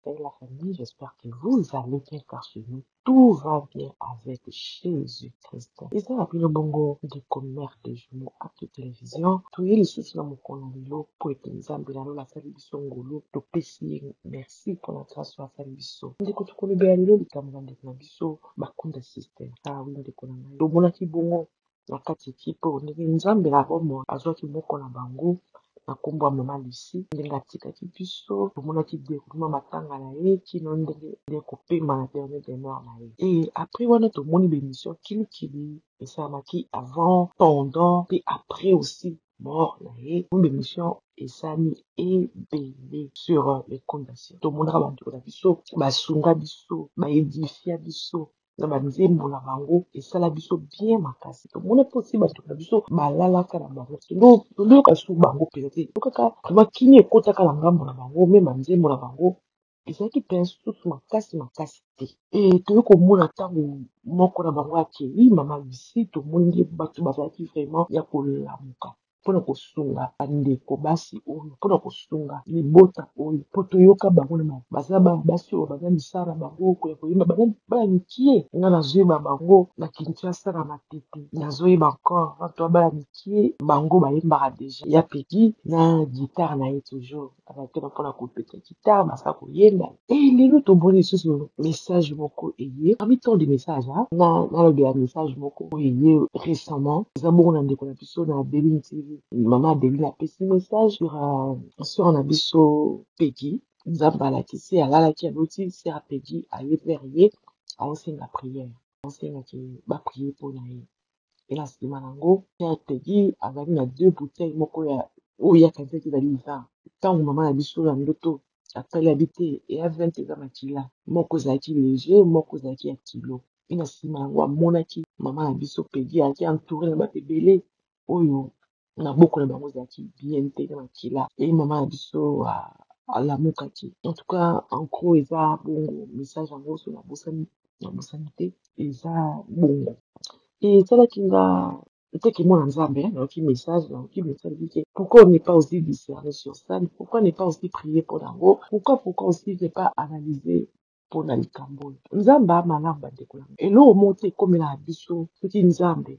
et la famille, j'espère que vous allez bien car chez nous, tout va bien avec Jésus-Christ. Et ça, après le bongo de commerce de jumeaux à la télévision, tout est ici sur mon canal pour être exemple dans la salle de son golo, to pesi merci pour la grâce sur la salle de son. Ndeko to kono be alelo likamwa ndeko na biso bakunda system. Ah oui ndeko na ngai. To mona ki bongo na kati kipo ndenge nzambe la romo azwaki moko na bango na kombo ya mama Lucie ndenge atikaki biso tomonaki déroulement matanga na ye kino ndenge kopema na dernier demeure na ye. Et après wana tomoni bémission kilikili esalamaki avant, pendant et après aussi mort na ye. Une bémission esami ebele sur les conditions. Tomonaka bandeko na biso basunga biso baedifia biso na banzembo na bango esala biso bien makasi. Tomona mpe aussi bato na biso balalaka na bango toloyoka su bango mpenza te tokaka makini ekotaka na ngambo na bango me banzembo na bango ezalaki mpe susu makasi te. E toyei komona ntango moko na bango akei mama Lucie tomoni bato bazalaki vraiment ya kolamuka mpona kosunga bandeko basi oyo mpona kosunga libota oyo mpo toyoka bango na baza bana basi oyo baza misala na bango koya koyemba bana mikie nga nazoyeba bango na Kinshasa na Matete nazoyeba encore bato bana mikie bango bayembaka deja ya peki na gitare na ye toujours azalaki na mpona kopeta gitare basala koyemba. E lelo tomoni lisusu message moko eye parmi tant de message nalobela message moko eye récemment eza bongo na ndeko na biso na Adeline TV. Maman Adeline apesi message sur na biso Peggy nzambe alakisi alalaki aloti sera Peggy aye vers ye aosenga prière aosengaki baprie mpo na ye. E na nsima nango sera Peggy azali na 2 bouteilles moko ya oyo yakazaki ezali vin ntango mama na biso na ndoto atali abi te eya 20 eza makila moko ezalaki léger moko ezalaki ya kilo. E na nsima yango amonaki mama na biso Peggy alaki entouré na bato ebele oyo na boko na bango ezalaki bien te na makila e mama na biso alamukaki. En tout cas en gros eza bongo message yango so na bosani te eza bongo. E esalaki nga nteke mwana nzambe nayoki message bike pourquoi on n'est pas aussi discerné sur ça, pourquoi n'est pas aussi prier pour nango, pourquoi aussi ne pas analyser pour na likambo nzambe amalamu bandeko nango eloko moko te ekomela na biso soki nzambe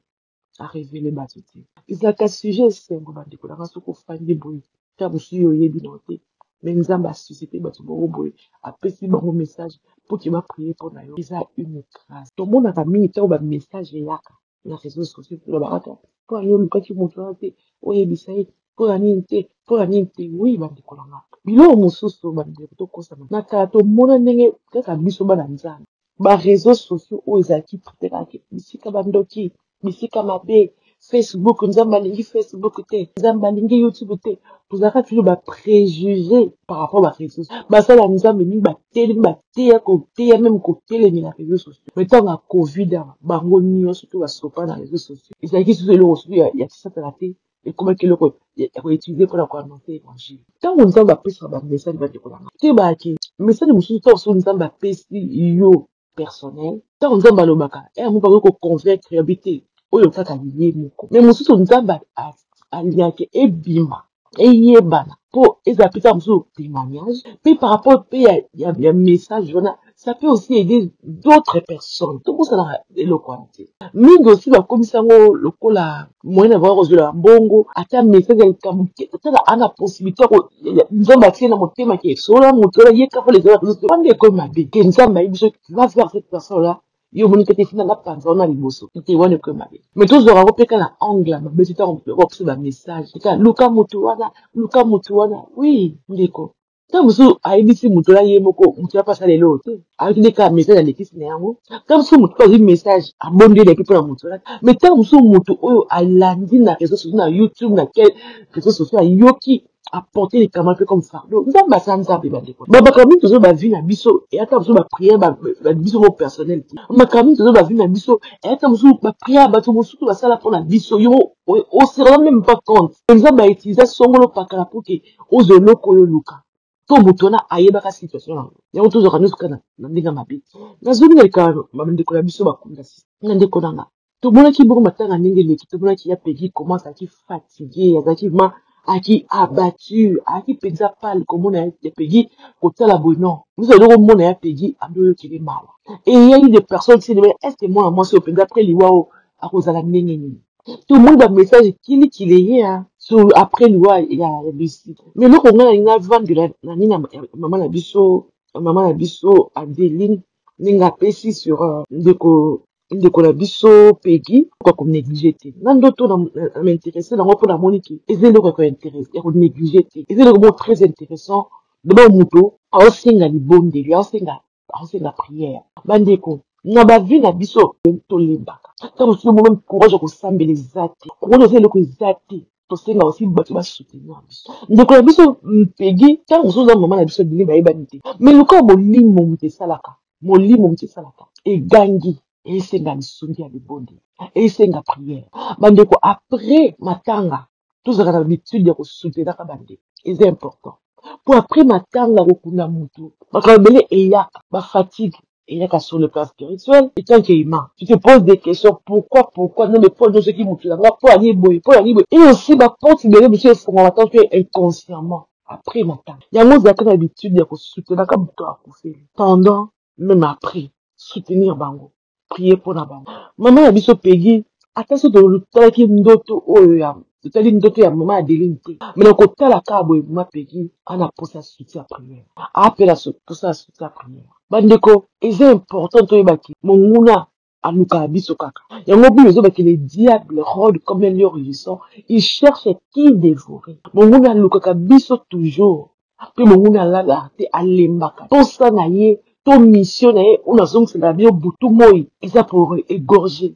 arévele bato te ezalaka sujet esengo bandeko nanga soki ofandi boye ta mosusu oyebi na te me nzambe asusite bato bango boye apesi bango message mpo ke baprie mpo na yo eza une grâce. Tomonaka mingi ntango bamessage eyaka na réseaux sociaux tolobaka mpo ani olukaki moto wana te oyebisa ye mpo ya nini te wi bandeko nanga biloko mosusu bandeko tokosama na kala tomona ndenge kaka biso bana nzambe baréseaux sociaux oyo ezalaki pretekaki bisika bandoki bisika mabe Facebook nzambe alingi Facebook te nzambe alingi YouTube te tozalaka toujours bapréjugé par rapport ba réseaux sociaux basala nzambe mingi bateya meme kotelemi na réseaux sociaux mais ntango ya covid awa bango nyonso to basopa na réseaux sociaux ezalaki susu eloko susu ya tisatana te ekomaki eloko ya koutilize mpona koannonce évangile. Ntango nzambe apesaka bamessage bandeko nanga te bayaki message mosusu ntango so nzambe apesi yo personnel ntango nzambe alobaka mo bakoki koconvaincre yabi te oyo kaka ye moko me mosusu nzambe aliaki ebima eyebana mpo ezala mpe kaka mosusu témoignage mpe par rapport mpe ya message wana ça peut aussi aider d'autres personnes tokosalaka eloko wana te mingi aussi bakomisa yango lokola moyen na bango kozwela mbongo ata message ya likambo tala ana possibilité nzambe atie na motema ke sola moto oyo yeka mpo lezala wana ekomi mabe ke nzambe ayebi biso va vers cette personne là yo moni kete fina na panza wana liboso te wana ekomi mabe mais tozwaka yango mpe ka na angle ya mabe ntango bakopesa bamessage eka luka moto wana oui ndeko ntango mosusu ayebisi moto na ye moko moto ya pasa lelo te ayaki nde kaka message alekisi na yango ntango mosusu moto azwi message abondi eleki mpona moto wana mais ntango mosusu moto oyo alandi na réseaux sociaux na YouTube na quel réseaux sociaux ayoki apporter les camarades un peu comme fardeau. Nous avons basé ensemble, bandeko. Makambi toujours bavi na biso et ata biso ba prière ba biso mo personnel. Makambi toujours bavi na biso et ata biso ba prière ba to mosuku ba sala pour na biso yo on se rend même pas compte. Nous avons utilisé songolo pakala pour que ozolo koyo luka. To mutona ayebaka situation na yango toujours nous kana na ndinga mabi. Na zoni na kano bandeko na biso bakunda si. Na ndeko nanga. To mona ki bongo matanga ndenge leki to mona ki ya pegi commence à ki fatigué, ya ki ma aki abattu, aki penza pal, comme on a payé, côté la bonne, vous avez le monde a payé, à deux qui est mal. Et il y a eu des personnes qui se disent, est-ce que moi, c'est au penza après l'Iwao, à cause de la nénénie. Tout le monde a un message qui est, hein. Après l'Iwa, il y a Lucie. Mais nous, on a une avant de la nina, maman la biso, Adeline, ninga pesi sur, ndeko na biso Peggy kwa ko négliger te na ndoto na m'intéresser na pour la monique ezelo ko intéressé ya ko négliger te ezelo ko très intéressant de ba muto a singa libonde ya singa prière bandeko na ba vie na biso to lembaka ta mo so même courage ko sambela zati ko no zelo ko zati to singa aussi batu ba soutenir biso ndeko na biso Peggy ta mo so za mama na biso bili ba yeba nite mais le ko molimo mute salaka e gangi esenga lisungi ya libonde esenga prière bandeko après matanga tozalaka na habitude ya kosoutenaka bandeko eza important po après matanga kokunda mutu makambo ebele eyaka bafatigue eyaka sur le plan spirituel et tant que humain tu te poses des questions pourquoi non mais po nyonso eki mutu yanga po ani boye et aussi baporte ebele biso efungwama tant que inconsciemment après matanga yango ozalaka na habitude ya kosoutenaka mutu akufeli pendant même après soutenir bango prier pour la bango maman ya biso Peggy ata so totalaki ndoto oyo ya totali ndoto ya mama Adeline te mais na kotala kaka boye mama Peggy ana posa soutien à prière apela posa soutien à prière bandeko eza important toyebaki monguna alukaka biso kaka yango bible ezobaki le diable rôde comme un lion rugissant il cherche qui dévorer monguna alukaka biso toujours mpe monguna alala te alembaka posa na ye to mission na ye on a zongi c'est la bio butu moi eza pour égorger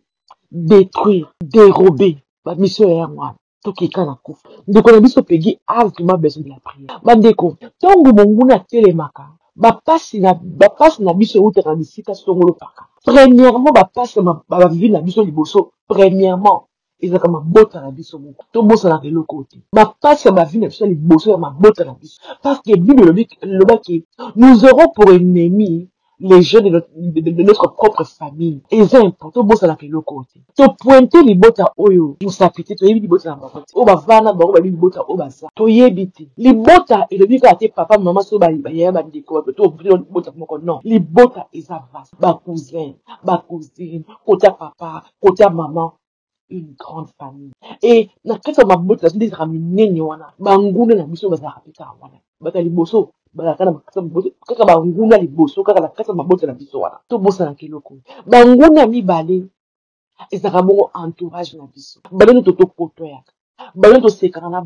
détruire dérober ba mission ya ngwana tokeka na kufa ndeko na biso Peggy a vraiment besoin de la prière bandeko ntongo monguna atelemaka bapasi na biso eutaka bisika songolo paka premièrement bapasi bavivi na biso liboso premièrement ezalaka mabota na biso moko tobosanaka eloko te bapasi ya bavi na biso liboso ya mabota na biso parce que bible elobaki nous aurons pour ennemi les jeunes de notre propre famille eza important tobosanaka eloko te topointe libota oyo mosapi te toyebi libota na bango te oyo bavana bango bayebi libota oyo baza toyebi te libota elobi kaka te papa mama so bayaya bandeko libota moko non libota eza vaste bacousin bacousine kota papa kota mama une grande famille et na kati ya mabota nazo ndezaka minene wana banguna na biso bazalaka mpe kaka wana bata liboso bazalaka na kati ya mabota kaka banguna liboso kaka na kati ya mabota na biso wana tobosanaka eloko banguna mibale ezalaka bongo entourage na biso baloni totokotoyaka baloni tosekaka na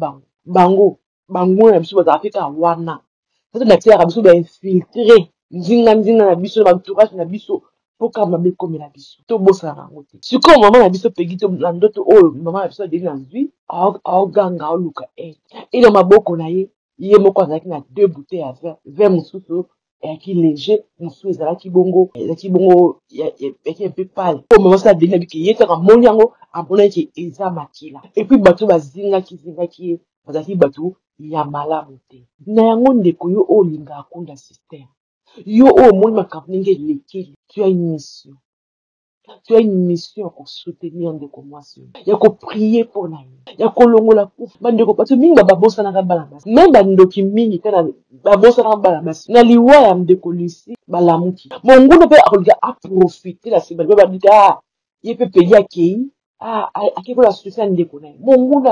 banguna na biso bazalaka mpe kaka wana kati na tiaka biso bainfiltre nzinga na biso na entourage na biso po kaka mabe ekomela biso tobosanaka yango te sikoyo mama na biso Peggy na ndoto oyo mama na biso adeli na zwi aoganga aoluka e na maboko na ye ye moko azalaki na 2 bouteilles ya vin mosusu eyaki léger mosusu ezalaki bongo yaki mpe pale po mama so adeli na bike ye kaka moni yango amonaki eza makila epuis bato bazingaki ye bazalaki bato ya malamu te na yango ndeko yo oyo olingaka kunda système yo oyo omoni makambo ndenge elekeli tu as une mission ya kosoutenir ndeko mwasi ya koprier mpo na ye ya kolongola kufa bandeko bato mingi babosanaka bana basi me bandoki mingi te babosanaka bana basi na liwa ya ndeko Lucie balamuki monguna mpe akolinga aprofite na nsima mpe babika ye mpe Peggy akei akekola soutien ya ndeko na ye monguna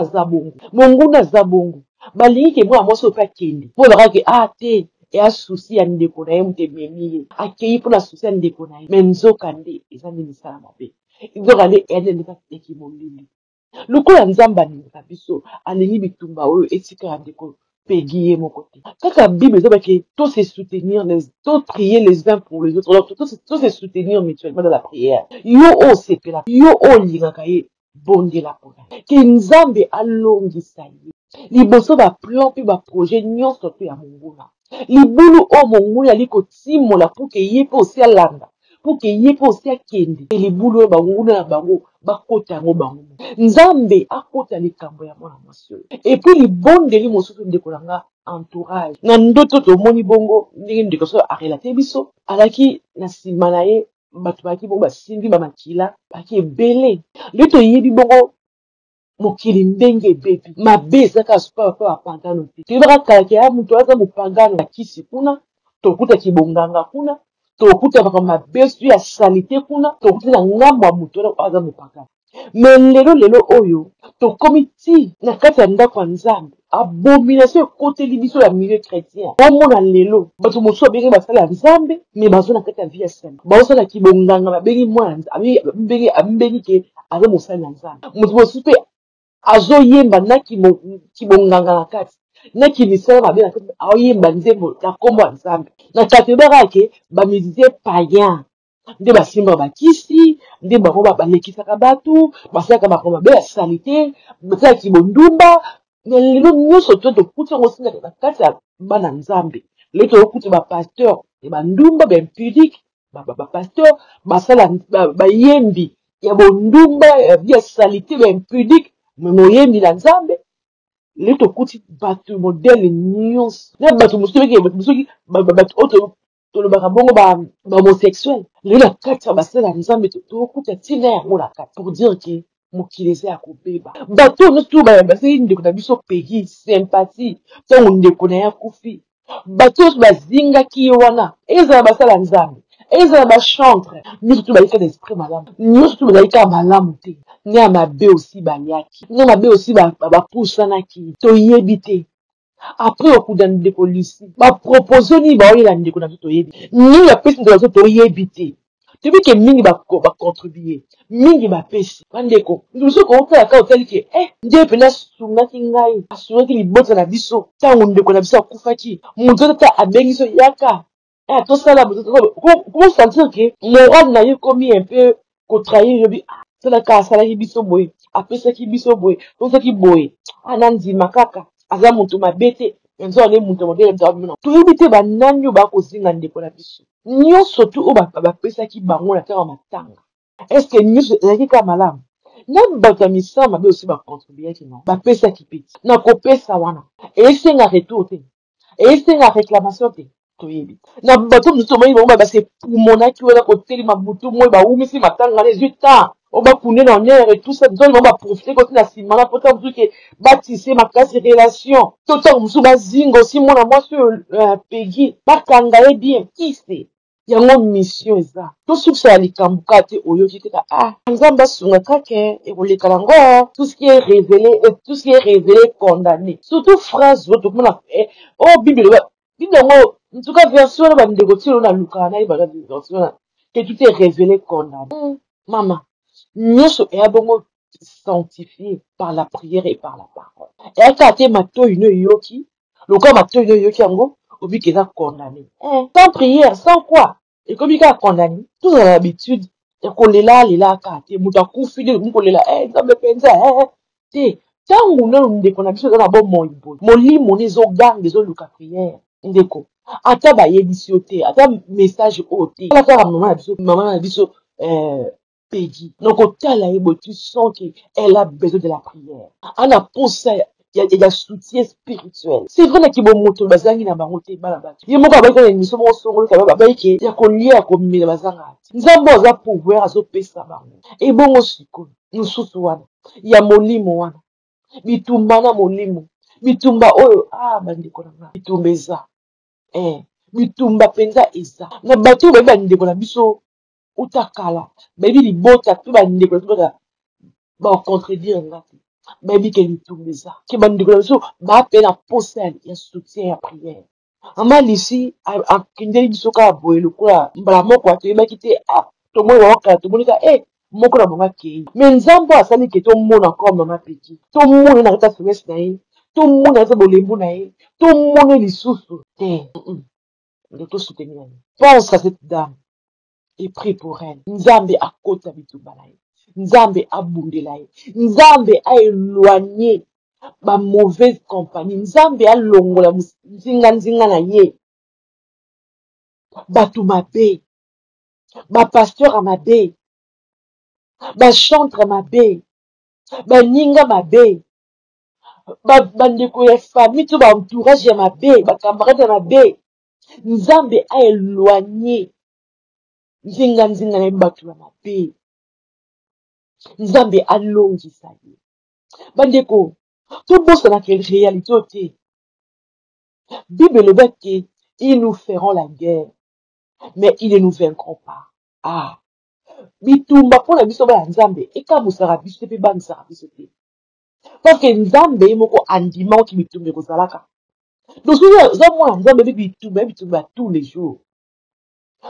aza bongo balingi ke mwana mwasi oyo mpe akende mpo bakake te eya susi ya ndeko na ye moto ememi ye akei mpona susi ya ndeko na ye me nzoka nde eza nde misala mabe nzoka nde eya nde ndeka ekimolili lokola nzambe alingaka biso alingi bitumba oyo etika ya ndeko Peggy ye moko te kaka bible ezobaki to se soutenir to prier les uns pour les autres to se soutenir mutuellement dans la prière yo oyo sepela yo oyo olingaka ye bondela mpona ke nzambe alongisa ye liboso baplan mpe baprojet nyonso to ya monguna libulu oyo monguna ali kotimola mpo ke ye mpe osi alanda mpo ke ye mpe osi akende libulu oyo banguna na bango bakota yango bango nzambe akota likambo ya mwana mwasi oyo epuis libondeli mosusu ndeko na nga entourage na ndoto tomoni bongo ndenge ndeko so arelate biso alaki na nsima na ye bato baki bongo basimbi bamakila baki ebele nde toyebi bongo mokili ndenge bebi mabe ezaka super pa bapagano te toyebaka kalake ya moto aza mopagano ya kisi kuna tokuta kibonganga kuna tokuta baka mabe su ya salite kuna tokuta na ngambo ya moto aza mopagano me lelo oyo tokomi ti na kati ya ndako ya nzambe abomination ekoteli biso ya milieu chrétien omona lelo bato mosusu babengi basala ya nzambe me bazo na kati ya vie ya sene baosala kibonganga babengi mwana ambengi ke aza mosali ya nzambe moto mosusu mpe azoyemba na kibonganga na kati na kimisala mabe na kati aoyemba nzembo na kombo ya nzambe na kati oyebaka ke bamizisie payen nde basimbaka bakisi nde bango balekisaka bato basalaka makambo mabe ya salite basalaka kibondumba me lelo nyonso to tokuti yango osinga na kati ya bana nzambe lelo tokokuta bapasteur e bandumba baimpudique bapasteur basala bayembi ya bondumba ya salite baimpudique me moyembi na nzambe lelo tokuti bato modele nyonso na bato mosusu beke bato mosusu bato oyo tolobaka bongo bahomosexuel lelo na kati ya basala ya nzambe tokokuta ntina yango na kati pour dire ke mokili eza ya kobeba bato nyonso basali ndeko na biso pegi sympathie ntango ndeko na ye akufi bato nyonso bazingaki ye wana ezala basala ya nzambe ezala bachantre nyonso to bayika na esprit malamu nyonso to bazali kaka malamu te ne ya mabe osi baliaki ne mabe osi bapusanaki toyebi te après okuda ndeko lusi bapropose nini baoyela ndeko na biso toyebi nini bapesi ndeko na biso toyebi te toyebi ke mingi bacontribue mingi bapesi bandeko biso kotalaka otali ke nde mpena asungaki ngai asungaki libota na biso ntango ndeko na biso akufaki moto tata abengi so yaka tosala komosentir ke morale na ye komi un peu kotrahir yobi salaka asalaki biso boye apesaki biso boye tosaki boye na ndima kaka aza moto mabe te yanzo ane moto modele mona toyebi te banani oyo bakozinga ndeko na biso nyonso tu oyo bapesaki bango na ntango matanga estce nyonso ezalaki kaka malamu na bato ya misala mabe osi bacontribuaki no bapesaki peti na kopesa wana esenga retour te esenga réclamation te toyebi na bato mosusu omoni bango base pumonaki wana kotelema butu moi baumisi matanga na 18 ans obakunde na honneur et tout ça nzoli bango baprofite koti na nsima na pota mosusu ke batise makasi relation to ntango mosusu bazinga osi mwana mwasi oyo pegi bakanga ye bien kise yango mission eza tosukisa ya likambo kaka te oyoki te nzambe asunga kake ekoleka nango tout ce qui est révélé condamné surtout phrase oyo tokomona bible yango en tout cas version wana bandeko ti oyo nalukaka nayebaka version que tout est révélé condamné mama nyonso eya bongo sanctifié par la prière et par la parole eyaka te matoi no eyoki lokola matoi no eyoki yango obiki eza condamné sans prière sans quoi ekomi kaka condamné tozala l'habitude ya kolela kaka te moto akufi nde mokolela nzambe mpenza te ntango nano ndeko na biso eza na bomoi boye molimo ne ezoganga ezoluka prière ndeko ata bayebisi yo te ata message oyo te tala kaka mama na biso pegi donc otala ye boye tu sens que elle a besoin de la prière ana posa ya soutien spirituel c'est vrai na kibomoto bazangi na bango te bana bato ye moko abayiki na émission moko songolo kaba babayiki ya kolia ya komela bazanga te nzambe aza pouvoir azopesa bango ebongo sikoyo mosusu wana ya molimo wana bitumba na molimo bitumba oyo bandeko na nga bitumba eza bitumba mpenza eza na bato oyo bayebi bandeko na biso utakala bayebi libota mpe bandeko na biso bacontredire nga te bayebi ke bitumba eza ke bandeko na biso bape na posa ya soutien ya prière ama lisi akendeli biso kaka boye lokola mbala moko atoyebaki te tomoni baokala tomoni ka moko na bango akei me nzambe asali ke tomona encore mama peki tomona na kati ya semestre na ye tomona eza bolembu na ye tomona lisusu te nde tosoutenir ye pense à cette dame et prie pour elle nzambe akota bitumba na ye nzambe abundela ye nzambe aéloigné ba mauvaise compagnie nzambe alongola nzinga na ye bato mabe bapasteur mabe bachantre mabe baninga mabe bandeko ya famille to baentourage ya mabe bacamarade ya mabe nzambe aéloigné nzinga na ye bato ya mabe nzambe alongisa ye Bandeko, tout bon, c'est dans quelle réalité, ok? Bible le bec, ils nous feront la guerre, mais ils ne nous vaincront pas. Ah, bitumba pour la biso ba nzambe, eka musara biso pe ba musara biso te. Parce que nzambe moko andima ki bitumba ko zalaka. Donc, moi, nzambe bitumba tous les jours.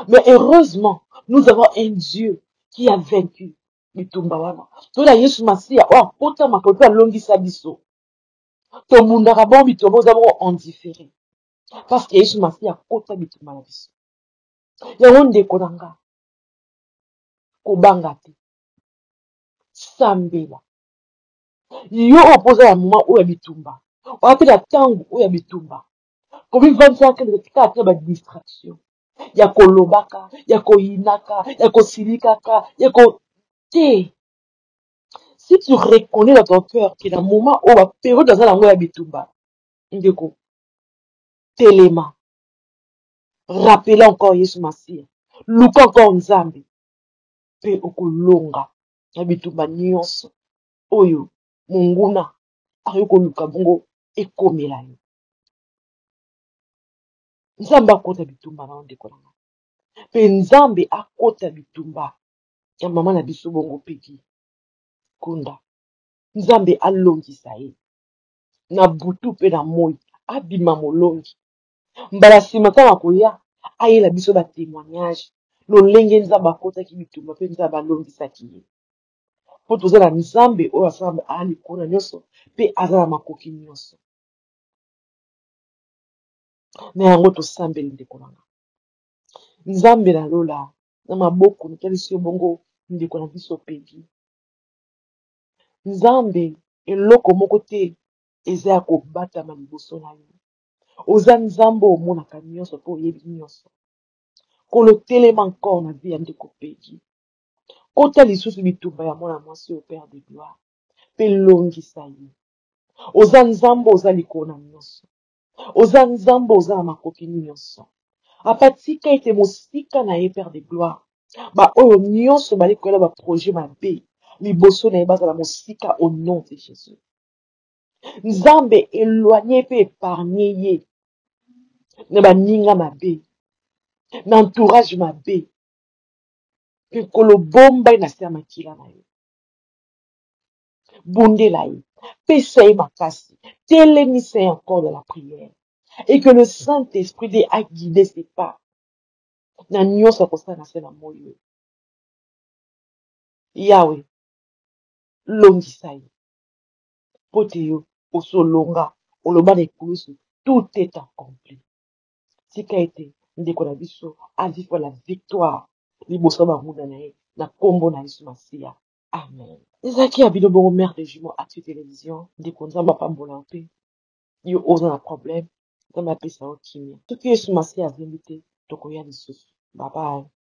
Mais heureusement, nous avons un Dieu qui a vaincu bitumba wana. Tola Yesu Masia, oh, pota makoto alongisa biso. To mundaka bon bitumba ozamo en différé. Parce que Yesu Masia kota bitumba la biso. Yango ndeko nanga kobanga te. Sambela. Yo opoza ya moma oyo ya bitumba. Wape na tango oyo ya bitumba. Komi 25 ans de tika ba distraction. Ya kolobaka, ya koyinaka, ya kosilikaka, ya ko te. Si tu reconnais dans ton cœur que dans le moment où la période dans la langue ya bitumba, ndeko, telema, rappelez encore Yesu Masia, luka encore Nzambe, pe okolonga, ya bitumba nyonso, oyo, munguna, ayoko luka bongo, ekomela yo. Nzambe akota bitumba na ndeko nanga. Pe Nzambe akota bitumba, ya mama na biso bongo peki, kunda. Nzambe alongisa ye. Na butu pe na moi, abima molongi. Mbala sima kama koya, ayela biso ba témoignage. Lolenge Nzambe akotaki bitumba pe Nzambe alongisaki ye. Po toza na Nzambe oyo asala ali kuna nyonso pe aza na makoki nyonso. Na yango tosambeli ndeko nanga. Nzambe na lola na maboko natalisi yo bongo ndeko na biso pegi. Nzambe eloko moko te eza ya kobatama liboso na yo. Oza Nzambe omonaka nyonso po oyebi nyonso. Kolo telema encore na vie ya ndeko pegi. Kota lisusu bitumba ya mwana mwasi au Père de gloire. Pe longisa ye. Oza Nzambe oza likolo na nyonso. Oza Nzambe oza na makoki nyonso. Apatika ete mosika na ye Père de gloire. Ba oyo nyonso bali koyela ba projet mabe. Liboso na ye bazala mosika au nom de Jésus. Nzambe éloigné pe épargné ye. Na ba ninga mabe. Na entourage mabe. Pe kolo bomba na se makila na ye. Bondela ye. Pesa ye makasi. Télémisa encore de la prière. Et que le Saint-Esprit l'ait à guider ses pas. Na nyonso akosala na se na moyo. Yahweh. Longisa ye. Pote yo. Osolonga. Oloba na ekulusu. Tout est accompli. Tika ete. Ndeko na biso. Azifwa la victoire. Liboso banguna na ye. Na kombo na Yesu Masia. Amen. Ezaki ya bino bongo mère de jumeaux Actu Télévision. Ndeko nzamba pambola mpe. Yo oza na problème. Nzamba apesa yo kimia. Soki Yesu Masia avimbi te. Tokoya lisusu. Bye bye.